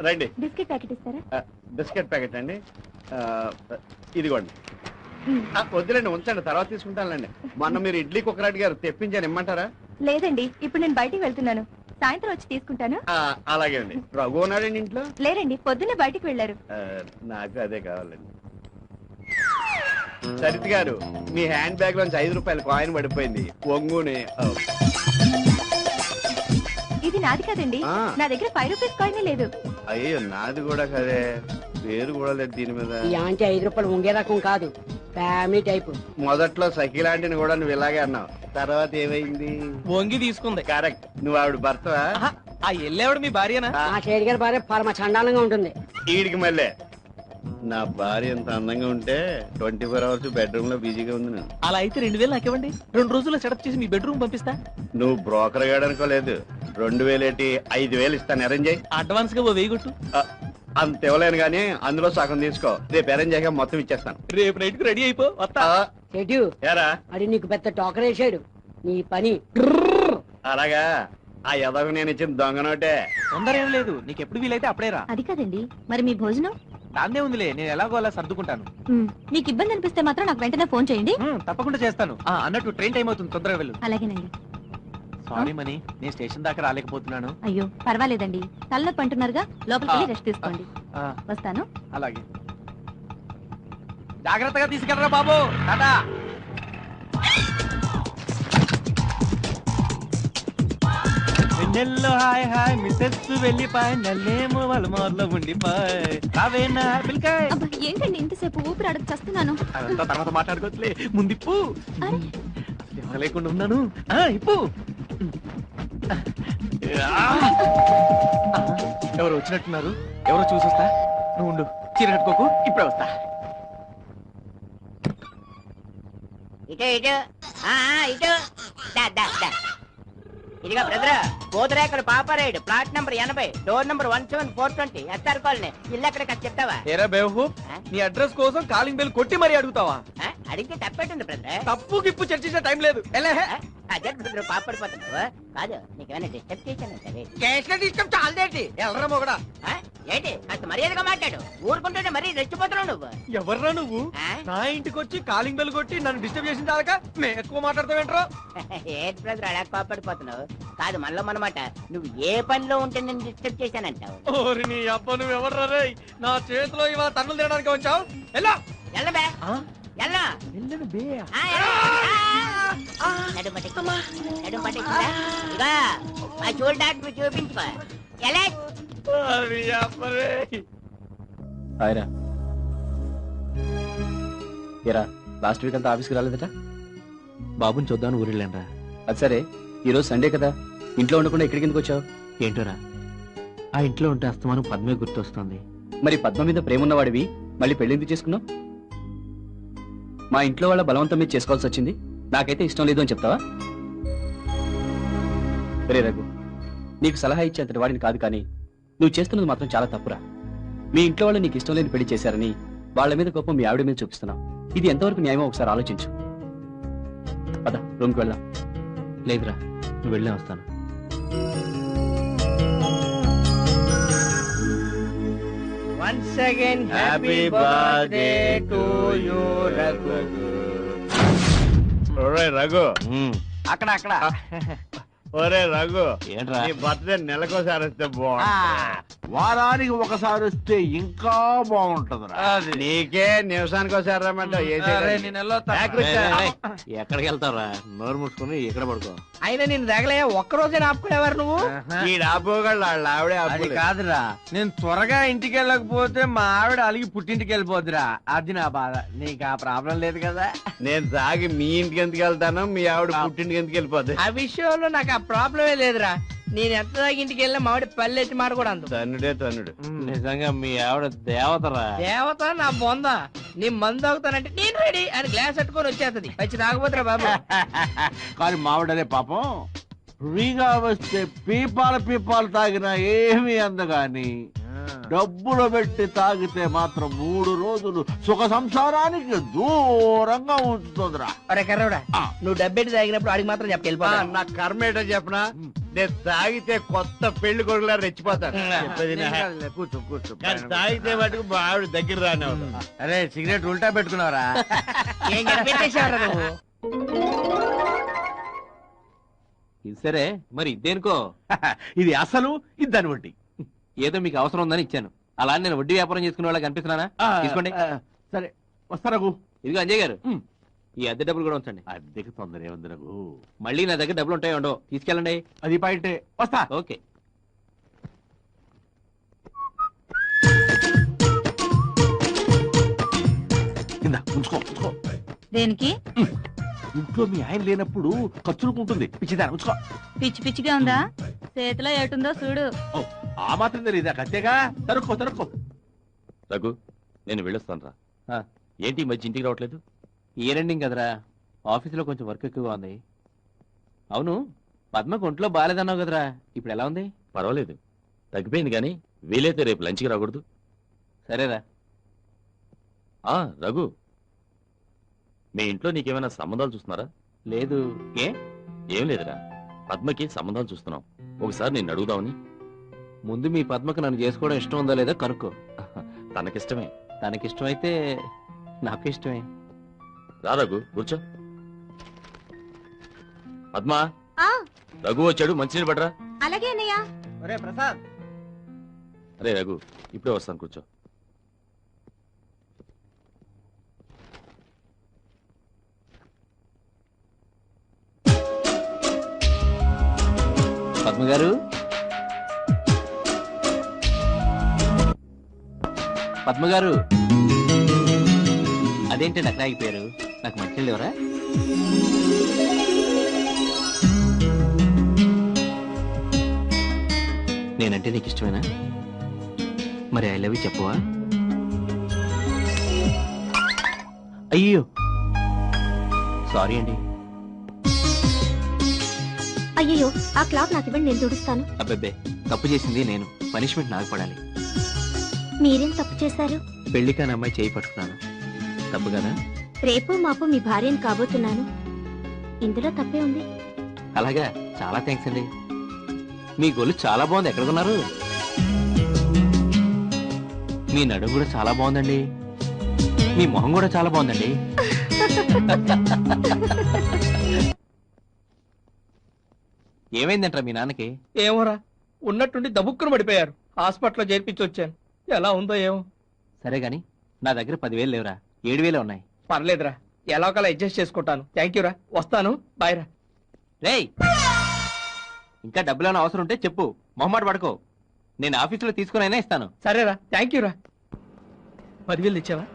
రండి. Biscuit packet ఇస్తారా? Biscuit packet అండి. ఇదిగోండి. వద్దులేండి, ఉంచండి, తర్వాత తీసుకుంటానులేండి. మొన్న మీరు ఇడ్లీ కుక్కర్ అడిగారు, తెప్పించాను, ఇమ్మంటారా? లేదండి, ఇప్పుడు నేను బయటికి వెళ్తున్నాను, సాయంత్రం వచ్చి తీసుకుంటాను. అలాగే అండి. రఘు ఉన్నాడండి ఇంట్లో? లేరండి, పొద్దున్నే బయటికి వెళ్ళారు. నాకు అదే కావాలండి. సరిత్ గారు, మీ హ్యాండ్ బ్యాగ్ లోంచి 5 రూపాయల కాయిన్ పడిపోయింది. ఒంగుని. ఇది నాది కదండి, నా దగ్గర 5 రూపీస్ కాయిన్ లేదు. అయ్యో, నాది కూడా కదే, పేరు కూడా లేదు దీని మీద. ఈ ఆంటీ 5 రూపాయలు ఉంగే రకం కాదు, ఫ్యామిలీ టైప్. మొదట్లో సఖి లాంటిని కూడా నువ్వు ఇలాగే అన్నావు, తర్వాత ఏమైంది? వంగి తీసుకుంది. కరెక్ట్, నువ్వు ఆవిడ భర్తవా? ఆ ఎల్లేవాడు మీ భార్యనా? ఆ షేడ్ గారి భార్య పరమ చండాలంగా ఉంటుంది. ఈడికి మళ్ళీ నా భార్య ఎంత అందంగా ఉంటే 24 అవర్స్ బెడ్రూమ్ లో బిజీగా ఉంది. నేను అలా అయితే 2000 నాకివ్వండి, 2 రోజుల్లో సెటప్ చేసి మీ బెడ్రూమ్ పంపిస్తా. నువ్వు బ్రోకర్ గాడనుకోలేదు. 2000 ఏంటి, 5000 ఇస్తాను, అరేంజ్ అయ్యి. అడ్వాన్స్ గా 1000 కొట్టు. అంత ఇవ్వలేను గానీ అందులో సగం తీసుకో, రేపు అరేంజ్ అయ్యాక మొత్తం ఇచ్చేస్తాను. రేపు నైట్ కు రెడీ అయిపో, వస్తా. చెడు ఏరా, అది నీకు పెద్ద టోకర్ వేసాడు, నీ పని. అలాగా? ఆ యదవ నేను ఇచ్చిన దొంగ నోటే. తొందర ఏం లేదు, నీకు ఎప్పుడు వీలైతే అప్పుడేరా. అది కదండి, మరి మీ భోజనం? దాన్నే ఉందిలే, నేను ఎలాగో అలా సర్దుకుంటాను. మీకు ఇబ్బంది అనిపిస్తే మాత్రం నాకు వెంటనే ఫోన్ చేయండి. తప్పకుండా చేస్తాను. అన్నట్టు ట్రైన్ టైం అవుతుంది, తొందరగా వెళ్ళు. అలాగేనండి. సారీ మనీ, నేను స్టేషన్ దాకా రాలేకపోతున్నాను. అయ్యో పర్వాలేదండి, తలనొప్పి అంటున్నారుగా, లోపలికి వెళ్ళి రెస్ట్ తీసుకోండి. వస్తాను. అలాగే. జాగ్రత్తగా తీసుకెళ్ళరా బాబు. టాటా. నెల్లో హాయ్ హాయ్ మిస్సెస్ వెళ్ళిపాయ్, నల్లేమో వాళ్ళ మోర్లో ఉండిపాయ్. రావేనా పిల్కాయ్? ఏంటండి ఇంతసేపు ఊపిరి అడగ చేస్తున్నాను. అదంతా తర్వాత మాట్లాడుకోవచ్చులే, ముందు ఇప్పు. లేకుండా ఉన్నాను, ఇప్పు. ఎవరు వచ్చినట్టున్నారు, ఎవరో చూసొస్తా. నువ్వు ఉండు, చీర కట్టుకోకు, ఇప్పుడే వస్తా. ఇటు ఇటు ఇటు ఇదిగా బ్రదర్, పోతురేకడ Paparayudu, plot number 80, door number 17420, SR colony. ఇల్లు ఎక్కడ చెప్తావా? ఏరా బేవహూ, నీ అడ్రస్ కోసం కాలింగ్ బెల్ కొట్టి మరీ అడుగుతావా? అడిగితే తప్పేటుంది బ్రదర్. తప్పు గిప్పు చర్చించే టైం లేదు. అదే బ్రదర్, పాపడిపోతున్నావు కాదు, నీకేమైనా డిస్టర్బ్ చేశాను సరే. కేసులో డిస్టర్బ్ చాలదేంటి? ఎల్లరా మొగడా? ఏంటి కాస్త మర్యాదగా మాట్లాడు, ఊరుకుంటుంటే మరీ రెచ్చిపోతున్నావు నువ్వు. ఎవర్రా నువ్వు? నా ఇంటికి వచ్చి కాలింగ్ బెల్ కొట్టి నన్ను డిస్టర్బ్ చేసిన చాలక నేను ఎక్కువ మాట్లాడతావేంట్రా? ఏంటి బ్రదర్ అలా కోపడిపోతున్నావు? కాదు మనలో మనమాట, నువ్వు ఏ పనిలో ఉంటే నేను డిస్టర్బ్ చేశానంటావు. ఓరి నీ అబ్బ, నువ్వు ఎవర్రా రే? నా చేతిలో ఇవాళ తన్నులు తినడానికి వచ్చావు. ఎలా ఎల్లబే ఎల్లా వెళ్ళను బే. చూడడానికి చూపించుకో. ఎలా లాస్ట్ వీక్ అంతా ఆఫీస్కి రాలేదట? బాబుని చూద్దామని ఊరిళ్ళానరా. అది సరే, ఈరోజు సండే కదా, ఇంట్లో ఉండకుండా ఇక్కడికి ఎందుకు వచ్చావు? ఏంటోరా, ఆ ఇంట్లో ఉంటే అస్తమానం పద్మే గుర్తొస్తుంది. మరి పద్మ మీద ప్రేమ ఉన్నవాడివి మళ్ళీ పెళ్లి ఎందుకు చేసుకున్నావు? మా ఇంట్లో వాళ్ళ బలవంతం మీద చేసుకోవాల్సి వచ్చింది, నాకైతే ఇష్టం లేదు అని చెప్తావా? రే రఘు, నీకు సలహా ఇచ్చేంతటి వాడిని కాదు, కానీ నువ్వు చేస్తున్నది మాత్రం చాలా తప్పురా. మీ ఇంట్లో వాళ్ళు నీకు ఇష్టం లేని పెళ్లి చేశారని వాళ్ళ మీద కోపం మీ ఆవిడ మీద చూపిస్తున్నావు. ఇది ఎంతవరకు న్యాయమో ఒకసారి ఆలోచించు. పద, రూమ్కి వెళ్దాం. లేదురా, నువ్వు వెళ్ళే వస్తాను. Once again, happy birthday to you, Raghu. ఒరే రఘు, అక్కడ అక్కడ. ఒరే రఘు, ఏంట్రా? నీ బర్త్డే నెలకోసారి వస్తే బాగుంటుంది. వారానికి ఒకసారి వస్తే ఇంకా బాగుంటదిరా. నీకే నిమిషానికి ఒకసారి రమ్మంటావు. ఎక్కడికి వెళ్తారా? నోరు మూసుకుని ఇక్కడ పడుకో. అయినా నేను రగలయ్యా, ఒక్కరోజే ఆపుకునేవారు నువ్వు. ఈ ఆపుకోగలడు, వాళ్ళ ఆవిడే ఆపు. కాదురా, నేను త్వరగా ఇంటికి వెళ్ళకపోతే మా ఆవిడ అలిగి పుట్టింటికి వెళ్ళిపోద్దిరా, అది నా బాధ. నీకు ఆ ప్రాబ్లం లేదు కదా. నేను సాగి మీ ఇంటికి ఎందుకు వెళ్తాను, మీ ఆవిడ పుట్టింటికి ఎందుకు వెళ్ళిపోద్ది? ఆ విషయంలో నాకు ఆ ప్రాబ్లమే లేదురా. నేను ఎంత దాకా ఇంటికి వెళ్ళినా మావిడ పల్లెత్తి మాట కూడా అందు. తన్నుడే తన్నుడు. నిజంగా మీ ఆవిడ దేవతరా. దేవత నా బొంద. నీ మందు తాగుతానంటే నేను రెడీ అని గ్లాస్ పెట్టుకొని వచ్చేస్తది. వచ్చి తాగబోతురా బాబు. కానీ మావిడనే పాపం ఫ్రీగా వస్తే పీపాలు తాగినా ఏమీ అందగాని డబ్బులు పెట్టి తాగితే మాత్రం 3 రోజులు సుఖ సంసారానికి దూరంగా ఉంచుతుందిరా. అరే కర్రవుడా, నువ్వు డబ్బెట్టి తాగినప్పుడు అడిగి మాత్రం చెప్పి నా కర్మ ఏంటో చెప్పనా, నేను తాగితే కొత్త పెళ్లి కొడుకులా రెచ్చిపోతాను. చెప్పేది నా. కూర్చో కూర్చో. కానీ తాగితే మటుకు మా ఆవిడ దగ్గర రానే అరే సిగరెట్ ఉల్టా పెట్టుకున్నావరా? ఏం పెట్టేసేవారా నువ్వు? ఇది సరే, మరి ఇదేనుకో. ఇది అసలు ఇది దాని వడ్డీ. ఏదో మీకు అవసరం ఉందని ఇచ్చాను. అలా అని నేను వడ్డీ వ్యాపారం చేసుకునే వాళ్ళకి కనిపిస్తున్నానా? తీసుకోండి. సరే వస్తారగు. ఇదిగో అంజయ్ గారు, ఈ అద్దె డబ్బులు కూడా ఉంచండి. అద్దెకి తొందర ఏముంది రఘు. మళ్ళీ నా దగ్గర డబ్బులు ఉంటాయో ఉండవు, తీసుకెళ్ళండి. అది పాయింటే. వస్తా. ఓకే. కింద ఉంచుకో ఉంచుకో. దేనికి? ఇంట్లో మీ ఆయన లేనప్పుడు ఖర్చులకు ఉంటుంది. పిచ్చిదాన్ని ఉంచుకో. పిచ్చి పిచ్చిగా ఉందా? చేతిలో ఏటుందో చూడు. ఓ, ఆ మాత్రం తెలియదా? కత్తేగా. తరుక్కో తరుక్కో. రఘు, నేను వెళ్ళొస్తాను రా. ఏంటి ఈ మధ్య ఇంటికి రావట్లేదు? ఇయర్ ఎండింగ్ కదరా, ఆఫీసులో కొంచెం వర్క్ ఎక్కువగా ఉంది. అవును, పద్మకు ఒంట్లో బాగాలేదన్నావు కదరా, ఇప్పుడు ఎలా ఉంది? పర్వాలేదు, తగ్గిపోయింది. కానీ వీలైతే రేపు లంచ్కి రాకూడదు? సరేరా. రఘు, మీ ఇంట్లో నీకేమైనా సంబంధాలు చూస్తున్నారా? లేదు. ఏ? ఏం లేదురా, పద్మకి సంబంధాలు చూస్తున్నాం. ఒకసారి నేను అడుగుదామని. ముందు మీ పద్మకు నన్ను చేసుకోవడం ఇష్టం ఉందో లేదో కనుక్కో. తనకిష్టమే. తనకిష్టమైతే నాకు ఇష్టమే. రా రఘు, కూర్చో. పద్మా, రఘు వచ్చాడు, మంచినీళ్ళు పడరా. అలాగే అన్నయ్య. ఒరే ప్రసాద్. అరే రఘు, ఇప్పుడే వస్తాను, కూర్చో. పద్మగారు, పద్మగారు, అదేంటి నక్కడ ఆగిపోయారు? నాకు మంచినీళ్ళు ఎవరా? నేనంటే నీకు ఇష్టమేనా? మరి ఐ లవ్ యూ చెప్పవా? అయ్యో సారీ అండి. అయ్యో, ఆ క్లాత్ నాకు ఇవ్వండి, నేను తుడుస్తాను. అబ్బబ్బే, తప్పు చేసింది నేను, పనిష్మెంట్ నాకు పడాలి. మీరేం తప్పు చేశారు? పెళ్లి కాని అమ్మాయి చేయి పట్టుకున్నాను, తప్పు కదా? రేపు మాపు మీ భార్యను కాబోతున్నాను, ఇందులో తప్పే ఉంది. అలాగా, చాలా థ్యాంక్స్ అండి. మీ గొల్లు చాలా బాగుంది, ఎక్కడ కొన్నారు? మీ నడుము కూడా చాలా బాగుందండి, మీ మొహం కూడా చాలా బాగుందండి. ఏమైందంటారా మీ నాన్నకి? ఏమోరా, ఉన్నట్టుండి దబుక్కును పడిపోయారు. హాస్పిటల్లో చేర్పించి వచ్చాను, ఎలా ఉందో ఏమో. సరే గాని నా దగ్గర 10,000 లేవురా, 7,000 ఉన్నాయి. పర్లేదురా, ఎలా ఒకలా అడ్జస్ట్ చేసుకుంటాను. థ్యాంక్ యూ రా, వస్తాను, బాయ్ రా. రేయ్, ఇంకా డబ్బులు అవసరం ఉంటే చెప్పు, మొహమాట పడుకో. నేను ఆఫీసులో తీసుకునైనా ఇస్తాను. సరేరా, థ్యాంక్ యూ రా. 10,000 ఇచ్చావా?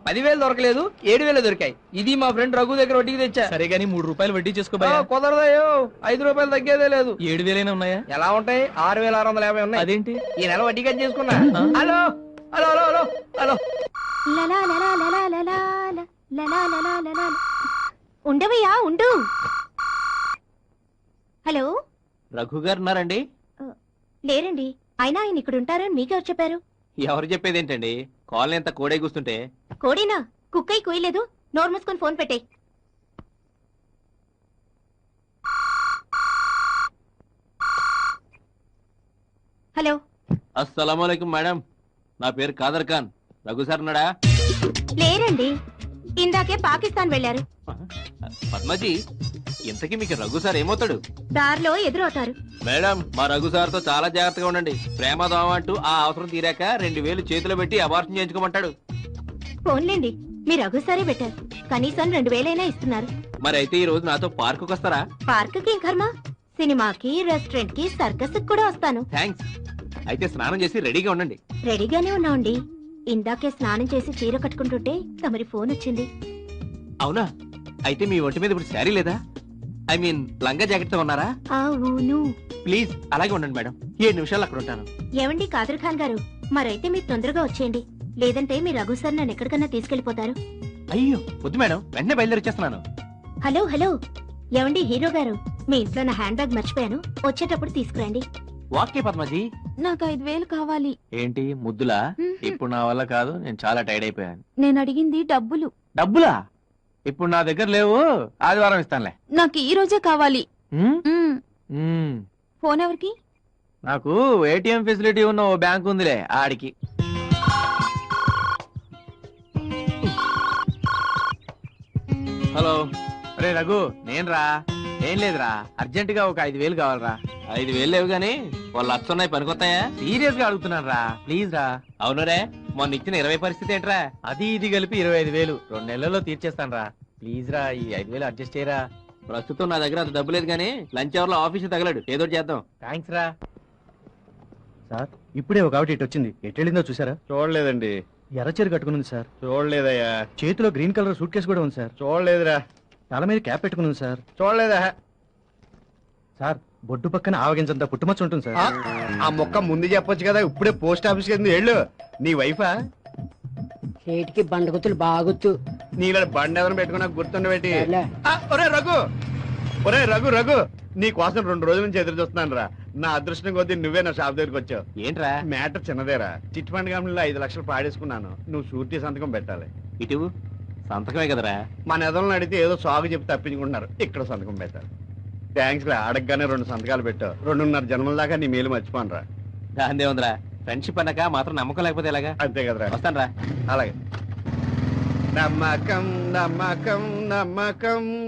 10,000 దొరకలేదు, 7,000 దొరికాయి. ఇది మా ఫ్రెండ్ రఘు దగ్గర వడ్డీకి తెచ్చా. సరే గానీ 3 రూపాయలు వడ్డీ చేసుకో. కుదరదయో, 5 రూపాయలు తగ్గేదే లేదు. 7,000 ఉన్నాయా? ఎలా ఉంటాయి? 6,650 ఉన్నాయి. అదేంటి? ఈ నెల వడ్డీ కట్ చేసుకున్నా. Hello hello hello hello hello. లలా లలా లలా లలా లలా లలా లలా. ఉండవయ్యా, ఉండు. హలో, రఘు గారు ఉన్నారండి? లేరండి. అయినా ఆయన ఇక్కడ ఉంటారని మీకెవరు చెప్పారు? ఎవరు చెప్పేది ఏంటండి, కాలనీ అంతా కోడే కూస్తుంటే. కోడేనా? కుక్కై కూయలేదు. నోరు మూసుకొని ఫోన్ పెట్టే. హలో. అస్సలాముఅలైకుం మేడం, నా పేరు కాదర్ ఖాన్. రఘు సార్ ఉన్నాడా? లేరండి, ఇందాకే పాకిస్తాన్ వెళ్లారు. పద్మజీ, ఇంతకీ మీకు రఘు సార్ ఏమవుతాడు? దారిలో ఎదురవుతారు. మేడం, మా రఘు సార్ తో చాలా జాగ్రత్తగా ఉండండి. ప్రేమ దోమ అంటూ ఆ అవసరం తీరాక 2,000 చేతిలో పెట్టి అబార్షన్ చేయించుకోమంటాడు. ఫోన్లేండి, మీ రఘు సారే పెట్టారు. కనీసం 2,000 ఇస్తున్నారు. మరి అయితే ఈ రోజు నాతో పార్కుకి వస్తారా? పార్కుకి ఏం కర్మ, సినిమాకి, రెస్టారెంట్ కి, సర్కస్ కూడా వస్తాను. థ్యాంక్స్. అయితే స్నానం చేసి రెడీగా ఉండండి. రెడీగానే ఉన్నాండి. ఇందాకే స్నానం చేసి చీర కట్టుకుంటుంటే తమరి ఫోన్ వచ్చింది. అవునా? అయితే మీ ఒంటి మీద ఇప్పుడు శారీ లేదా? ఐ మీన్ లంగా జాకెట్ తో ఉన్నారా? అవును. ప్లీజ్ అలాగే ఉండండి మేడం, 7 నిమిషాలు అక్కడ ఉంటాను. ఏమండి కాదర్ ఖాన్ గారు, మరైతే మీరు తొందరగా వచ్చేయండి, లేదంటే మీ రఘు సార్ నన్ను ఎక్కడికన్నా తీసుకెళ్లిపోతారు. అయ్యో వద్దు మేడం, వెంటనే బయలుదేరి వచ్చేస్తున్నాను. హలో హలో, ఏమండి హీరో గారు, మీ ఇంట్లో నా హ్యాండ్ బ్యాగ్ మర్చిపోయాను, వచ్చేటప్పుడు తీసుకురండి. వాకే పద్మజీ, నాకు 5,000 కావాలి. ఏంటి ముద్దులా? మ్మ్. ఇప్పుడు నా వల్ల కాదు, నేను చాలా టైర్డ్ అయిపోయాను. నేను అడిగింది డబ్బులు. డబ్బులా? ఇప్పుడు నా దగ్గర లేవు, ఆదివారం ఇస్తానులే. నాకు ఈ రోజే కావాలి. మ్మ్? మ్మ్. మ్మ్. ఫోన్ ఎవరికి? నాకు ఏటీఎం ఫెసిలిటీ ఉన్న ఓ బ్యాంక్ ఉందిలే, ఆడికి. హలో. రే రఘు, నేను రా. ఏం లేదురా, అర్జెంట్ గా ఒక 5,000 కావాలరా. 5,000 లేవు గానీ వాళ్ళు 1,00,000 ఉన్నాయి, పనికొస్తాయా? సీరియస్ గా అడుగుతున్నాను రా, ప్లీజ్ రా. అవునురే, మొన్న ఇచ్చిన 20 పరిస్థితి ఏంట్రా? అది ఇది కలిపి 25,000 2 నెలల్లో తీర్చేస్తాను రా. ప్లీజ్ రా, ఈ 5,000 అడ్జస్ట్ చేయరా. ప్రస్తుతం నా దగ్గర అంత డబ్బు లేదు కానీ లంచ్ అవర్ లో ఆఫీస్ తగలడు, ఏదో చేద్దాం. థ్యాంక్స్ రా. సార్ ఇప్పుడే ఒక ఆవిడ ఇటు వచ్చింది. ఎటు వెళ్ళిందో చూసారా? చూడలేదండి. ఎర్రచీర కట్టుకుని ఉంది సార్. చూడలేదయ్యా. చేతిలో గ్రీన్ కలర్ సూట్ కేసు కూడా ఉంది సార్. చూడలేదురా. తల మీద క్యాప్ పెట్టుకుని ఉంది సార్. చూడలేదా? సార్ బొడ్డు పక్కన ఆవగించంత పుట్టుమచ్చ ఉంటుంది సార్. ఆ మొక్క ముందు చెప్పొచ్చు కదా, ఇప్పుడే పోస్ట్ ఆఫీస్ కి వెళ్ళు. నీ వైఫా? చేతికి బండగుతులు బాగుతూ నీళ్ళ బండి ఎవరిని పెట్టుకున్నా గుర్తుండబెట్టి. సర్లే. ఒరే రఘు, ఒరే రఘు రఘు, నీ కోసం 2 రోజుల నుంచి ఎదురు చూస్తున్నాను రా. నా అదృష్టం కొద్దీ నువ్వే నా షాప్ దగ్గరికి వచ్చావు. ఏంట్రా? మ్యాటర్ చిన్నదేరా. చిట్ ఫండ్ కంపెనీలో 5 లక్షలు పాడేసుకున్నాను. నువ్వు షూరిటీ సంతకం పెట్టాలి. ఇటు సంతకమే కదరా? మన ఎదలను అడిగితే ఏదో సాగు చెప్పి తప్పించుకుంటున్నారు. ఇక్కడ సంతకం పెట్టాలి. థ్యాంక్స్ రా, అడగగానే 2 సంతకాలు పెట్టావు. 2.5 జన్మల దాకా నీ మేలు మర్చిపోను రా. దాందే ఉందిరా, ఫ్రెండ్షిప్ అన్నాక మాత్రం నమ్మకం లేకపోతే ఎలాగా? అంతే కదరా. వస్తాను రా. అలాగే. నమ్మకం నమ్మకం నమ్మకం